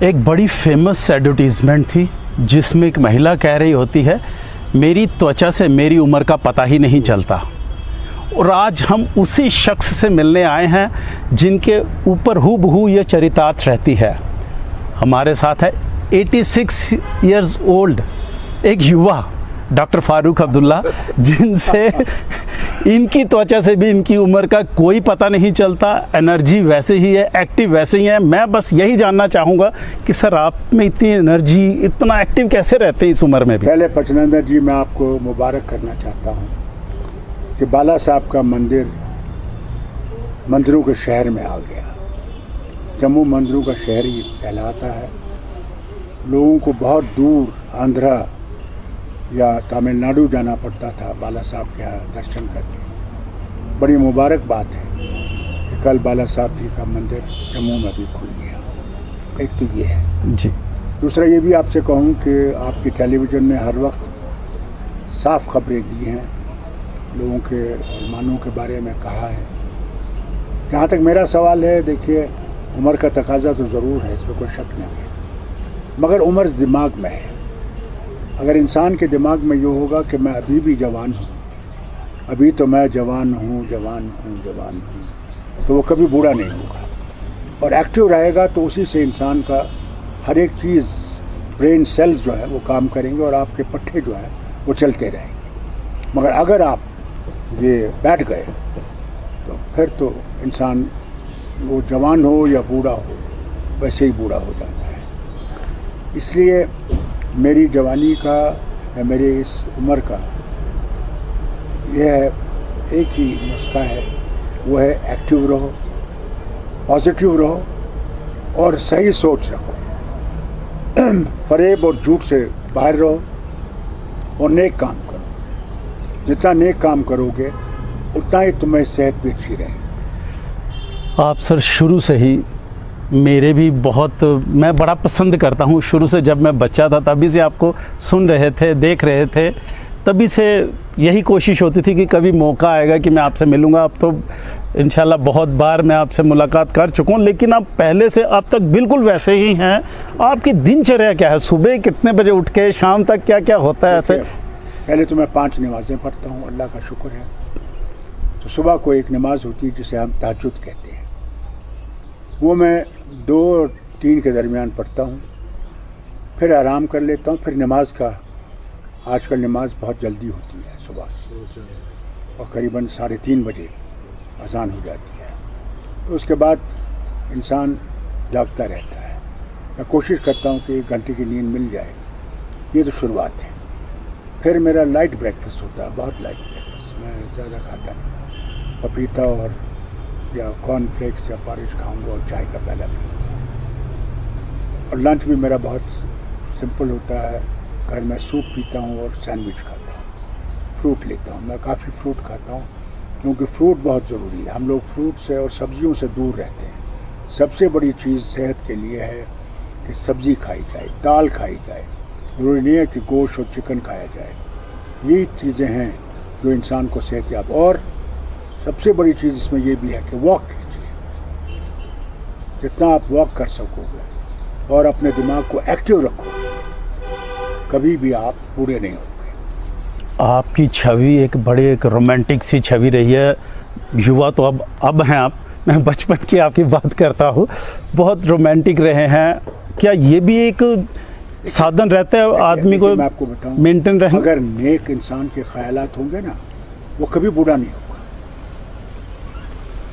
एक बड़ी famous advertisement थी जिसमें एक महिला कह रही होती है, मेरी त्वचा से मेरी उम्र का पता ही नहीं चलता। और आज हम उसी शख्स से मिलने आए हैं जिनके ऊपर हूबहू ये चरितार्थ रहती है। हमारे साथ है 86 इयर्स ओल्ड एक युवा डॉक्टर फारूक अब्दुल्ला, जिनसे इनकी त्वचा से भी इनकी उम्र का कोई पता नहीं चलता। एनर्जी वैसे ही है, एक्टिव वैसे ही है। मैं बस यही जानना चाहूँगा कि सर, आप में इतनी एनर्जी, इतना एक्टिव कैसे रहते हैं इस उम्र में भी? पहले पचनंदर जी, मैं आपको मुबारक करना चाहता हूँ कि बाला साहब का मंदिर मंदिरों के शहर में आ गया। जम्मू मंदिरों का शहर ही कहलाता है। लोगों को बहुत दूर आंध्रा या तमिलनाडु जाना पड़ता था बाला साहब के यहाँ दर्शन करके। बड़ी मुबारक बात है कि कल बाला साहब जी का मंदिर जम्मू में भी खुल गया। एक तो ये है जी। दूसरा ये भी आपसे कहूँ कि आपकी टेलीविज़न ने हर वक्त साफ खबरें दी हैं, लोगों के अरमानों के बारे में कहा है। जहाँ तक मेरा सवाल है, देखिए, उम्र का तकाजा तो ज़रूर है, इसमें कोई शक नहीं है, मगर उम्र दिमाग में है। अगर इंसान के दिमाग में ये होगा कि मैं अभी भी जवान हूँ, अभी तो मैं जवान हूँ, तो वो कभी बूढ़ा नहीं होगा और एक्टिव रहेगा। तो उसी से इंसान का हर एक चीज़, ब्रेन सेल्स जो है वो काम करेंगे और आपके पट्टे जो है वो चलते रहेंगे। मगर अगर आप ये बैठ गए तो फिर तो इंसान, वो जवान हो या बूढ़ा हो, वैसे ही बूढ़ा हो जाता है। इसलिए मेरी जवानी का या मेरी इस उम्र का यह है, एक ही नुस्खा है, वो है एक्टिव रहो, पॉजिटिव रहो और सही सोच रखो। फरेब और झूठ से बाहर रहो और नेक काम करो। जितना नेक काम करोगे उतना ही तुम्हें सेहत भी अच्छी रहेगी। आप सर शुरू से ही मेरे भी बहुत, मैं बड़ा पसंद करता हूँ। शुरू से जब मैं बच्चा था तभी से आपको सुन रहे थे, देख रहे थे, तभी से यही कोशिश होती थी कि कभी मौका आएगा कि मैं आपसे मिलूँगा। अब तो इंशाल्लाह बहुत बार मैं आपसे मुलाकात कर चुका हूँ, लेकिन आप पहले से अब तक बिल्कुल वैसे ही हैं। आपकी दिनचर्या क्या है? सुबह कितने बजे उठ के शाम तक क्या क्या होता है ऐसे? पहले तो मैं 5 नमाज़ें पढ़ता हूँ, अल्लाह का शुक्र है। तो सुबह को एक नमाज़ होती है जिसे हम तहज्जुद कहते हैं, वो मैं 2 और 3 के दरमियान पढ़ता हूँ, फिर आराम कर लेता हूँ। फिर नमाज का, आजकल नमाज बहुत जल्दी होती है सुबह, और करीबन 3:30 बजे अज़ान हो जाती है। तो उसके बाद इंसान जागता रहता है। मैं कोशिश करता हूँ कि 1 घंटे की नींद मिल जाए। ये तो शुरुआत है। फिर मेरा लाइट ब्रेकफास्ट होता है, बहुत लाइट ब्रेकफास्ट, मैं ज़्यादा खाता नहीं। पपीता और या कॉर्नफ्लेक्स या पारिश खाऊंगा और चाय का प्याला पीऊँगा। और लंच भी मेरा बहुत सिंपल होता है। घर में सूप पीता हूँ और सैंडविच खाता हूँ, फ्रूट लेता हूँ। मैं काफ़ी फ्रूट खाता हूँ क्योंकि फ्रूट बहुत ज़रूरी है। हम लोग फ्रूट से और सब्जियों से दूर रहते हैं। सबसे बड़ी चीज़ सेहत के लिए है कि सब्ज़ी खाई जाए, दाल खाई जाए। ज़रूरी नहीं है कि गोश्त और चिकन खाया जाए। यही चीज़ें हैं जो इंसान को सेहतयाब। और सबसे बड़ी चीज़ इसमें यह भी है कि वॉक कीजिए, जितना आप वॉक कर सकोगे और अपने दिमाग को एक्टिव रखो, कभी भी आप बूढ़े नहीं होंगे। आपकी छवि एक रोमांटिक सी छवि रही है। युवा तो अब हैं आप, मैं बचपन की आपकी बात करता हूँ, बहुत रोमांटिक रहे हैं। क्या ये भी एक साधन रहता है आदमी को? मैं आपको बताऊँ, मेंटेन रहना। अगर नेक इंसान के ख्यालात होंगे ना, वो कभी बूढ़ा नहीं होगा।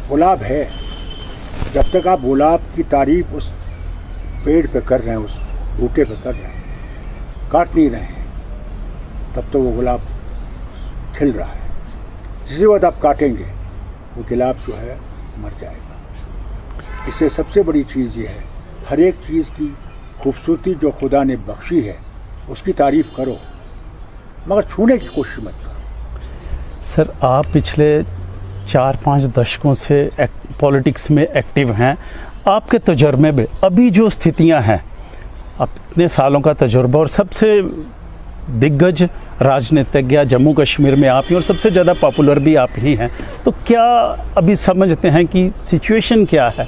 गुलाब है, जब तक आप गुलाब की तारीफ उस पेड़ पे कर रहे हैं, उस बूटे पे कर रहे हैं, काट नहीं रहे हैं, तब तो वो गुलाब खिल रहा है। जिसी वक्त आप काटेंगे वो गुलाब जो है मर जाएगा। इससे सबसे बड़ी चीज़ ये है, हर एक चीज़ की खूबसूरती जो खुदा ने बख्शी है उसकी तारीफ़ करो, मगर छूने की कोशिश मत करो। सर, आप पिछले 4-5 दशकों से पॉलिटिक्स में एक्टिव हैं। आपके तजुर्बे में अभी जो स्थितियां हैं, अपने सालों का तजुर्बा, और सबसे दिग्गज राजनीतिज्ञ जम्मू कश्मीर में आप ही और सबसे ज़्यादा पॉपुलर भी आप ही हैं, तो क्या अभी समझते हैं कि सिचुएशन क्या है?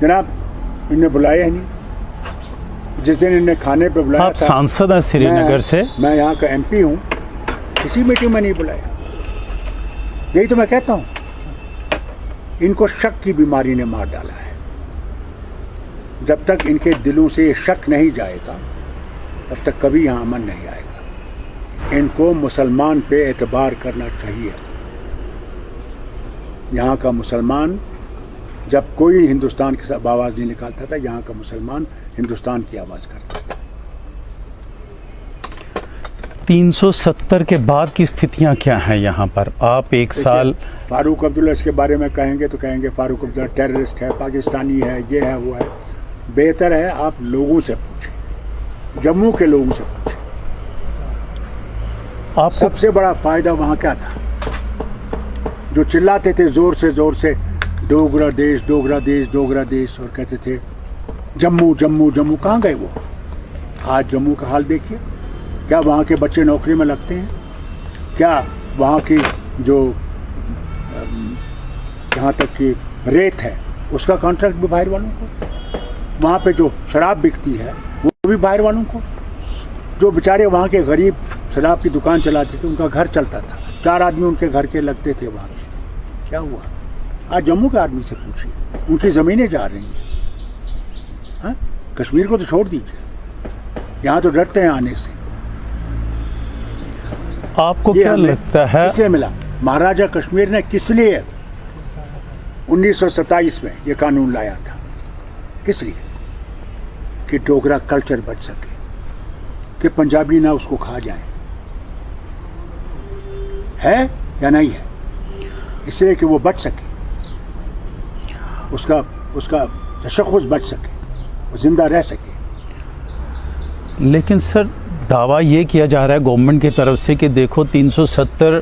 जनाब इन्हें बुलाया ही नहीं। जिस दिन इन्हें खाने पे बुलाया आप था, सांसद हैं श्रीनगर से, मैं यहाँ का एमपी हूँ, किसी मीटिंग में नहीं बुलाया। यही तो मैं कहता हूँ, इनको शक की बीमारी ने मार डाला है। जब तक इनके दिलों से शक नहीं जाएगा तब तक कभी यहाँ अमन नहीं आएगा। इनको मुसलमान पे एतबार करना चाहिए। यहाँ का मुसलमान, जब कोई हिंदुस्तान की आवाज़ नहीं निकालता था, यहाँ का मुसलमान हिंदुस्तान की आवाज़ करता था। 370 के बाद की स्थितियां क्या हैं यहाँ पर? आप एक साल फारूक अब्दुल्ला इसके बारे में कहेंगे तो कहेंगे फारूक अब्दुल्ला टेररिस्ट है, पाकिस्तानी है, ये है, वो है। बेहतर है आप लोगों से पूछें, जम्मू के लोगों से पूछें। आपको सबसे बड़ा फायदा वहाँ क्या था? जो चिल्लाते थे जोर से डोगरा देश, डोगरा देश, डोगरा देश, और कहते थे जम्मू जम्मू जम्मू, कहाँ गए वो? आज जम्मू का हाल देखिए। क्या वहाँ के बच्चे नौकरी में लगते हैं? क्या वहाँ की जो जहाँ तक कि रेत है उसका कॉन्ट्रैक्ट भी बाहर वालों को? वहाँ पे जो शराब बिकती है वो भी बाहर वालों को? जो बेचारे वहाँ के गरीब शराब की दुकान चलाते थे, उनका घर चलता था, 4 आदमी उनके घर के लगते थे वहाँ। क्या हुआ? आज जम्मू के आदमी से पूछिए, उनकी ज़मीनें जा रही हैं। हाँ, कश्मीर को तो छोड़ दीजिए, यहाँ तो डरते हैं आने से। आपको क्या लगता है किसने मिला? महाराजा कश्मीर ने किस लिए 1927 में ये कानून लाया था? किस लिए? कि डोगरा कल्चर बच सके, कि पंजाबी ना उसको खा जाए। है या नहीं है? इसलिए कि वो बच सके, उसका तशख़्ख़ुस बच सके, वो जिंदा रह सके। लेकिन सर, दावा ये किया जा रहा है गवर्नमेंट की तरफ से कि देखो 370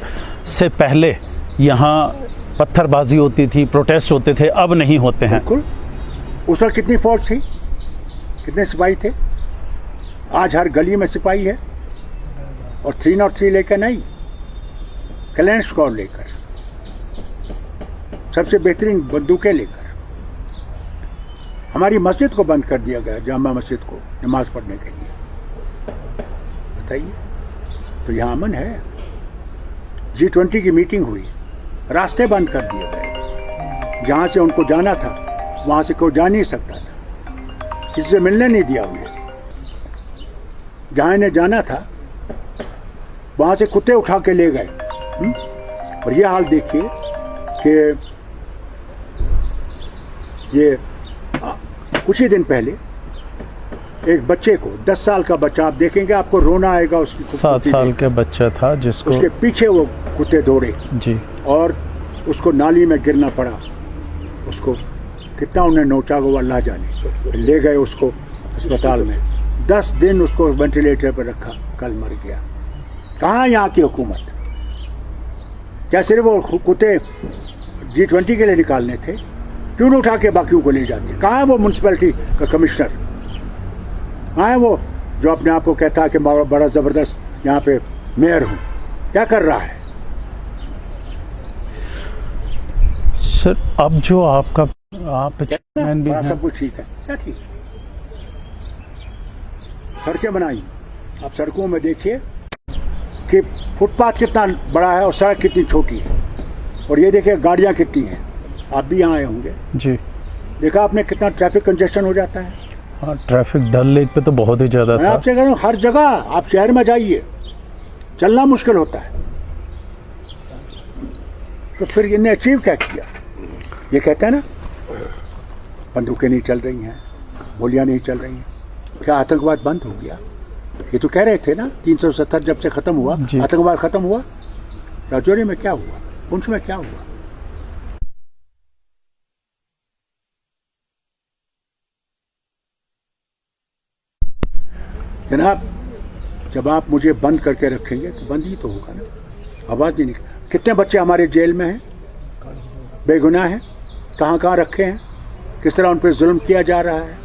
से पहले यहाँ पत्थरबाजी होती थी, प्रोटेस्ट होते थे, अब नहीं होते हैं। बिल्कुल। उस वक्त कितनी फौज थी, कितने सिपाही थे? आज हर गली में सिपाही है, और 303 लेकर नहीं, कल्याण स्क्वाड लेकर, सबसे बेहतरीन बंदूकें लेकर। हमारी मस्जिद को बंद कर दिया गया, जामा मस्जिद को, नमाज पढ़ने के लिए। बताइए, तो यहाँ अमन है? G20 की मीटिंग हुई, रास्ते बंद कर दिए गए। जहाँ से उनको जाना था वहाँ से कोई जा नहीं सकता था, किसी से मिलने नहीं दिया उन्हें। जहाँ इन्हें जाना था वहाँ से कुत्ते उठा के ले गए। और ये हाल देखिए कि ये कुछ ही दिन पहले एक बच्चे को, 10 साल का बच्चा, आप देखेंगे आपको रोना आएगा। उसकी 7 साल का बच्चा था जिसको, उसके पीछे वो कुत्ते दौड़े जी, और उसको नाली में गिरना पड़ा। उसको कितना उन्हें नोचा वो अल्लाह जाने। ले गए उसको अस्पताल में, 10 दिन उसको वेंटिलेटर पर रखा, कल मर गया। कहाँ यहाँ की हुकूमत? क्या सिर्फ वो कुत्ते G20 के लिए निकालने थे? क्यों नहीं उठा के बाकियों को ले जाते? कहाँ है वो म्यूनसिपैलिटी का कमिश्नर? कहाँ है वो जो अपने आप को कहता है कि बड़ा ज़बरदस्त यहाँ पे मेयर हूँ? क्या कर रहा है? सर, अब जो आपका आप चेयरमैन भी हैं, सब कुछ ठीक है। क्या ठीक है? सड़कें बनाई, आप सड़कों में देखिए कि फुटपाथ कितना बड़ा है और सड़क कितनी छोटी है। और ये देखिए गाड़ियाँ कितनी हैं। आप भी यहाँ आए होंगे जी, देखा आपने कितना ट्रैफिक कंजेशन हो जाता है। हाँ, ट्रैफिक डल लेक पे तो बहुत ही ज़्यादा मैं था। आपसे कह रहा हूँ, हर जगह आप शहर में जाइए, चलना मुश्किल होता है। तो फिर इन्हें अचीव क्या किया? ये कहते हैं ना, बंदूकें नहीं चल रही हैं, गोलियां नहीं चल रही हैं। क्या आतंकवाद बंद हो गया? ये तो कह रहे थे ना 370 जब से ख़त्म हुआ, आतंकवाद ख़त्म हुआ। राजौरी में क्या हुआ? पुंछ में क्या हुआ? जनाब, जब आप मुझे बंद करके रखेंगे तो बंद ही तो होगा ना, आवाज़ नहीं निकल। कितने बच्चे हमारे जेल में हैं, बेगुनाह हैं, कहाँ कहाँ रखे हैं, किस तरह उन पर जुल्म किया जा रहा है।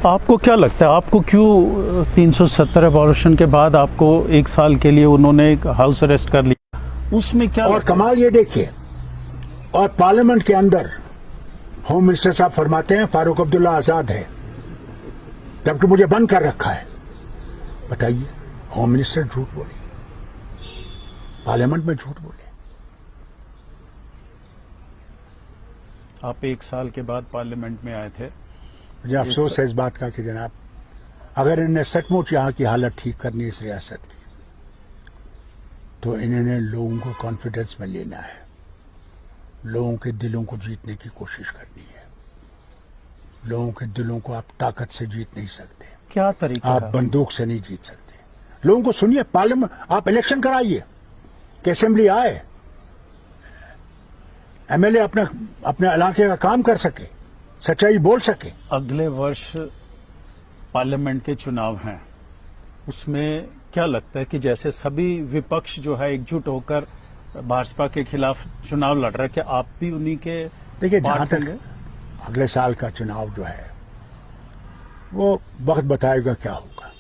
आपको क्या लगता है, आपको क्यों 370 एबॉलिशन के बाद आपको 1 साल के लिए उन्होंने एक हाउस अरेस्ट कर लिया? उसमें क्या? और कमाल ये देखिए, और पार्लियामेंट के अंदर होम मिनिस्टर साहब फरमाते हैं फारूक अब्दुल्ला आजाद है, जबकि मुझे बंद कर रखा है। बताइए, होम मिनिस्टर झूठ बोले, पार्लियामेंट में झूठ बोले। आप 1 साल के बाद पार्लियामेंट में आए थे। मुझे अफसोस है इस बात का कि जनाब, अगर इन्हें सचमुच यहाँ की हालत ठीक करनी है इस रियासत की, तो इन्होंने लोगों को कॉन्फिडेंस में लेना है, लोगों के दिलों को जीतने की कोशिश करनी है। लोगों के दिलों को आप ताकत से जीत नहीं सकते, क्या तरीका आप है? बंदूक से नहीं जीत सकते। लोगों को सुनिए, पार्लियामेंट आप इलेक्शन कराइए कि असेंबली आए, एमएलए अपना अपने इलाके का काम कर सके, सच्चाई बोल सके। अगले वर्ष पार्लियामेंट के चुनाव हैं, उसमें क्या लगता है कि जैसे सभी विपक्ष जो है एकजुट होकर भाजपा के खिलाफ चुनाव लड़ रहा है, क्या आप भी उन्हीं के देखिए, जहां पार्ट तक होंगे? अगले साल का चुनाव जो है वो वक्त बताएगा क्या होगा।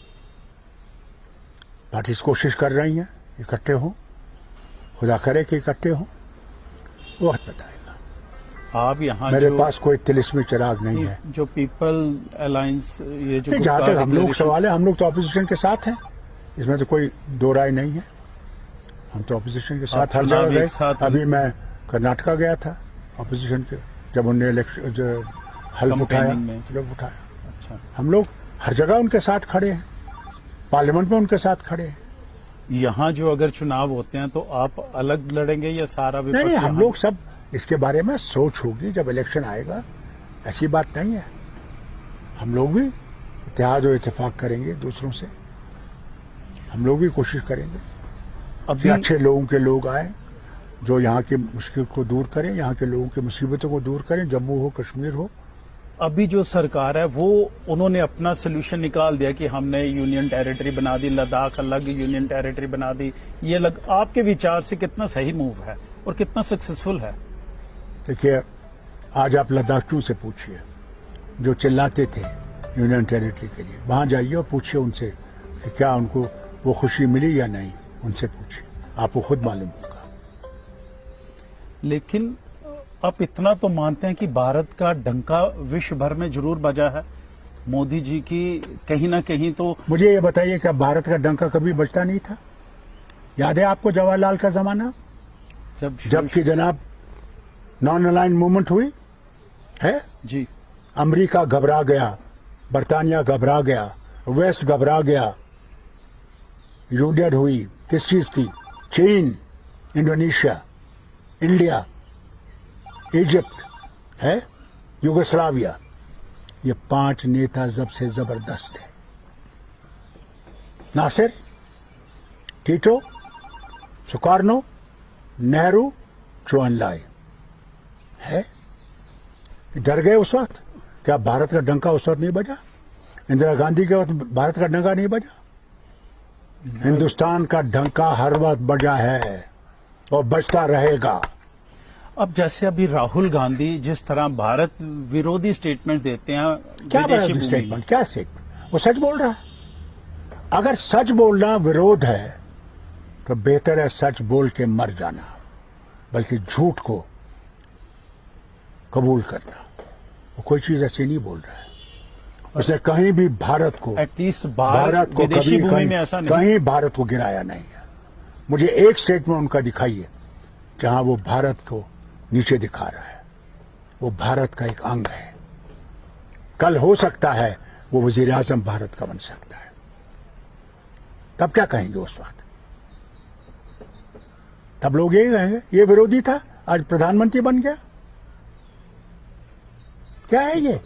पार्टीज कोशिश कर रही हैं इकट्ठे हों, खुदा करे कि इकट्ठे हों, वक्त बताएगा। आप यहाँ मेरे पास कोई तिलिस्मी चिराग नहीं है। जो पीपल अलायंस, ये जो जहां तक हम लोग डिक्लेरेशन- सवाल है, हम लोग तो ऑपोजिशन के साथ हैं, इसमें तो कोई दो राय नहीं है। हम तो ऑपोजिशन के साथ हर चुनाव जगह एक साथ गए। अभी मैं कर्नाटका गया था ऑपोजिशन के, जब उन्होंने इलेक्शन जो हल्फ उठाया, कैंपेनिंग में। जब उठाया, अच्छा, हम लोग हर जगह उनके साथ खड़े हैं, पार्लियामेंट में उनके साथ खड़े हैं। यहाँ जो अगर चुनाव होते हैं तो आप अलग लड़ेंगे या सारा विपक्ष? नहीं, हम यहाँ- लोग सब इसके बारे में सोच होगी जब इलेक्शन आएगा, ऐसी बात नहीं है। हम लोग भी इत्तेहाद और इत्तेफाक करेंगे दूसरों से, हम लोग भी कोशिश करेंगे कि अभी अच्छे लोगों के लोग आए जो यहाँ की मुश्किल को दूर करें, यहाँ के लोगों की मुसीबतों को दूर करें, जम्मू हो, कश्मीर हो। अभी जो सरकार है वो उन्होंने अपना सोल्यूशन निकाल दिया कि हमने यूनियन टेरिटरी बना दी, लद्दाख अलग यूनियन टेरिटरी बना दी। ये आपके विचार से कितना सही मूव है और कितना सक्सेसफुल है? देखिए, आज आप लद्दाखियों से पूछिए जो चिल्लाते थे यूनियन टेरिटरी के लिए, वहां जाइए और पूछिए उनसे कि क्या उनको वो खुशी मिली या नहीं। उनसे पूछिए, आपको खुद मालूम होगा। लेकिन आप इतना तो मानते हैं कि भारत का डंका विश्व भर में जरूर बजा है मोदी जी की, कहीं ना कहीं तो। मुझे ये बताइए, क्या भारत का डंका कभी बजता नहीं था? याद है आपको जवाहरलाल का जमाना, जबकि जनाब नॉन अलाइन मूवमेंट हुई है, जी, अमेरिका घबरा गया, बर्तानिया घबरा गया, वेस्ट घबरा गया, यूनियन हुई किस चीज की? चीन, इंडोनेशिया, इंडिया, इजिप्ट है, युगोस्लाविया, ये 5 नेता सबसे जबरदस्त है। नासिर, टीटो, सुकार्नो, नेहरू, चौनलाई है। डर गए उस वक्त? क्या भारत का डंका उस वक्त नहीं बजा? इंदिरा गांधी के वक्त भारत का डंका नहीं बजा? हिंदुस्तान का डंका हर वक्त बजा है और बजता रहेगा। अब जैसे अभी राहुल गांधी जिस तरह भारत विरोधी स्टेटमेंट देते हैं, क्या विदेशी बड़ा भूमि स्टेटमेंट? क्या स्टेटमेंट? वो सच बोल रहा है। अगर सच बोलना विरोध है तो बेहतर है सच बोल के मर जाना, बल्कि झूठ को कबूल करना। वो कोई चीज ऐसी नहीं बोल रहा है। उसने कहीं भी भारत को, एटलीस्ट भारत को विदेशी कभी भूमि कहीं, में ऐसा नहीं। कहीं भारत को गिराया नहीं है। मुझे एक स्टेटमेंट उनका दिखाइए जहां वो भारत को नीचे दिखा रहा है। वो भारत का एक अंग है। कल हो सकता है वो वजीर आजम भारत का बन सकता है, तब क्या कहेंगे उस वक्त? तब लोग यही कहेंगे ये विरोधी था, आज प्रधानमंत्री बन गया। क्या है ये?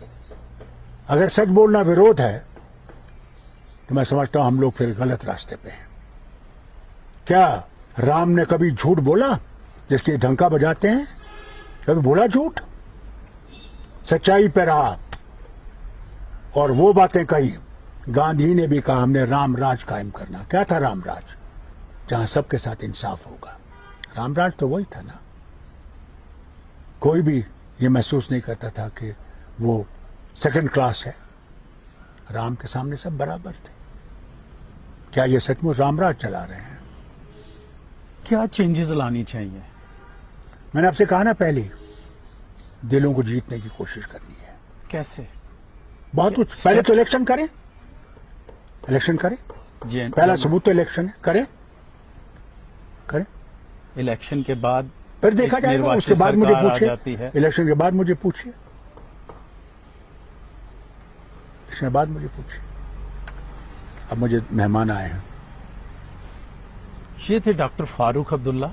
अगर सच बोलना विरोध है तो मैं समझता हूं हम लोग फिर गलत रास्ते पे हैं। क्या राम ने कभी झूठ बोला जिसके ढंका बजाते हैं? कभी बोला झूठ? सच्चाई पे रहा और वो बातें कही। गांधी ने भी कहा हमने राम राज कायम करना। क्या था राम राज? जहां सबके साथ इंसाफ होगा। राम राज तो वही था ना। कोई भी ये महसूस नहीं करता था कि वो सेकंड क्लास है। राम के सामने सब बराबर थे। क्या ये सचमुच रामराज चला रहे हैं? क्या चेंजेस लानी चाहिए? मैंने आपसे कहा ना पहले, दिलों को जीतने की कोशिश करनी है। कैसे? बहुत कुछ, पहले तो इलेक्शन करें, इलेक्शन करें, जी, पहला सबूत तो इलेक्शन है, करें करें, इलेक्शन के बाद फिर देखा एक जाएगा। निर्वाचित उसके बाद मुझे सरकार आ जाती पूछिए, है। इलेक्शन के बाद मुझे पूछिए, इलेक्शन के बाद मुझे पूछिए। अब मुझे मेहमान आए हैं। ये थे डॉक्टर फारूक अब्दुल्ला,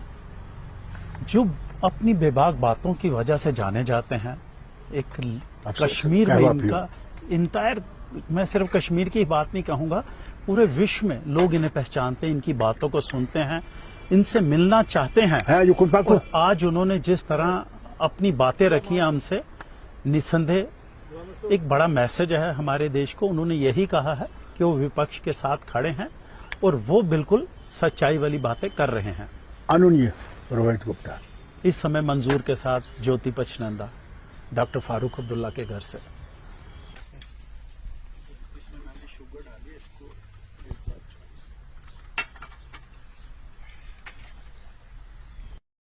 जो अपनी बेबाक बातों की वजह से जाने जाते हैं। एक कश्मीर में कहवा इनका इंटायर, मैं सिर्फ कश्मीर की बात नहीं कहूंगा, पूरे विश्व में लोग इन्हें पहचानते हैं, इनकी बातों को सुनते हैं, इनसे मिलना चाहते हैं। है जो कुछ और आज उन्होंने जिस तरह अपनी बातें रखी हैं हमसे, निसंदेह एक बड़ा मैसेज है हमारे देश को। उन्होंने यही कहा है कि वो विपक्ष के साथ खड़े हैं और वो बिल्कुल सच्चाई वाली बातें कर रहे हैं। अनुनीय रोहित गुप्ता। इस समय मंजूर के साथ ज्योति पचनंदा, डॉक्टर फारूक अब्दुल्ला के घर से। इसमें मैंने शुगर डाली, इसको